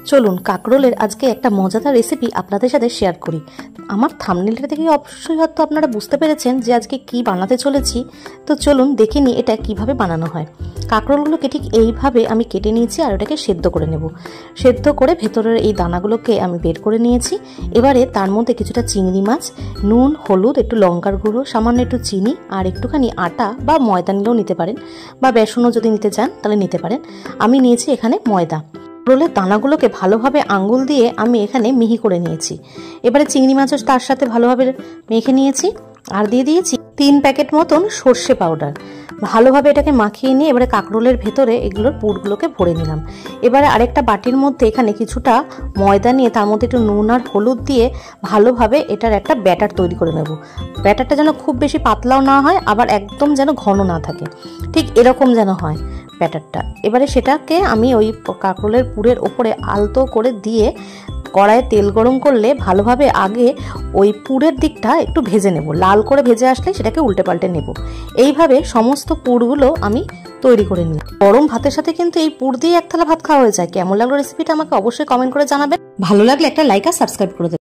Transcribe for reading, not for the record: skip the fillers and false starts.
চলুন কাকরোলের আজকে একটা মজাদার রেসিপি আপনাদের সাথে শেয়ার করি। আমার থাম্বনেলটা থেকে অবশ্যই হয়তো আপনারা বুঝতে পেরেছেন যে আজকে কি বানাতে চলেছি। তো চলুন দেখে নিই এটা কিভাবে বানানো হয়। কাকরোলগুলোকে ঠিক এইভাবে আমি কেটে নিয়েছি আর ওটাকে সেদ্ধ করে নেব। সেদ্ধ করে ভেতরের এই দানাগুলোকে আমি বের করে নিয়েছি। এবারে তার মধ্যে কিছুটা চিংড়ি মাছ, নুন, হলুদ, একটু লঙ্কার গুঁড়ো, সামান্য একটু চিনি আর একটুখানি আটা বা ময়দা নিলেও নিতে পারেন, বা বেসনও যদি নিতে চান তাহলে নিতে পারেন। আমি নিয়েছি এখানে ময়দা। কাকরোলের দানাগুলোকে ভালোভাবে আঙ্গুল দিয়ে আমি এখানে মিহি করে নিয়েছি। এবারে চিংড়ি মাছও তার সাথে ভালোভাবে মেখে নিয়েছি আর দিয়ে দিয়েছি 3 প্যাকেট মতন সর্ষে পাউডার। ভালোভাবে এটাকে মাখিয়ে নিয়ে এবারে কাকরোলের ভেতরে এগুলোর পুরগুলোকে ভরে নিলাম। এবারে আরেকটা বাটির মধ্যে এখানে কিছুটা ময়দা নিয়ে তার মধ্যে একটু নুন আর হলুদ দিয়ে ভালোভাবে এটার একটা ব্যাটার তৈরি করে নেব। ব্যাটারটা যেন খুব বেশি পাতলাও না হয়, আবার একদম যেন ঘন না থাকে, ঠিক এরকম যেন হয় ব্যাটারটা। এবারে সেটাকে আমি ওই কাকরোলের পুরের ওপরে আলতো করে দিয়ে কড়াইয়ে তেল গরম করলে ভালোভাবে আগে ওই পুরের দিকটা একটু ভেজে নেব। লাল করে ভেজে আসলে সেটাকে উল্টে পাল্টে নেব। এইভাবে সমস্ত পুরগুলো আমি তৈরি করে নিই। গরম ভাতের সাথে কিন্তু এই পুর দিয়ে এক থালা ভাত খাওয়া হয়ে যায়। কেমন লাগলো রেসিপিটা আমাকে অবশ্যই কমেন্ট করে জানাবেন। ভালো লাগলে একটা লাইক আর সাবস্ক্রাইব করে দেবেন।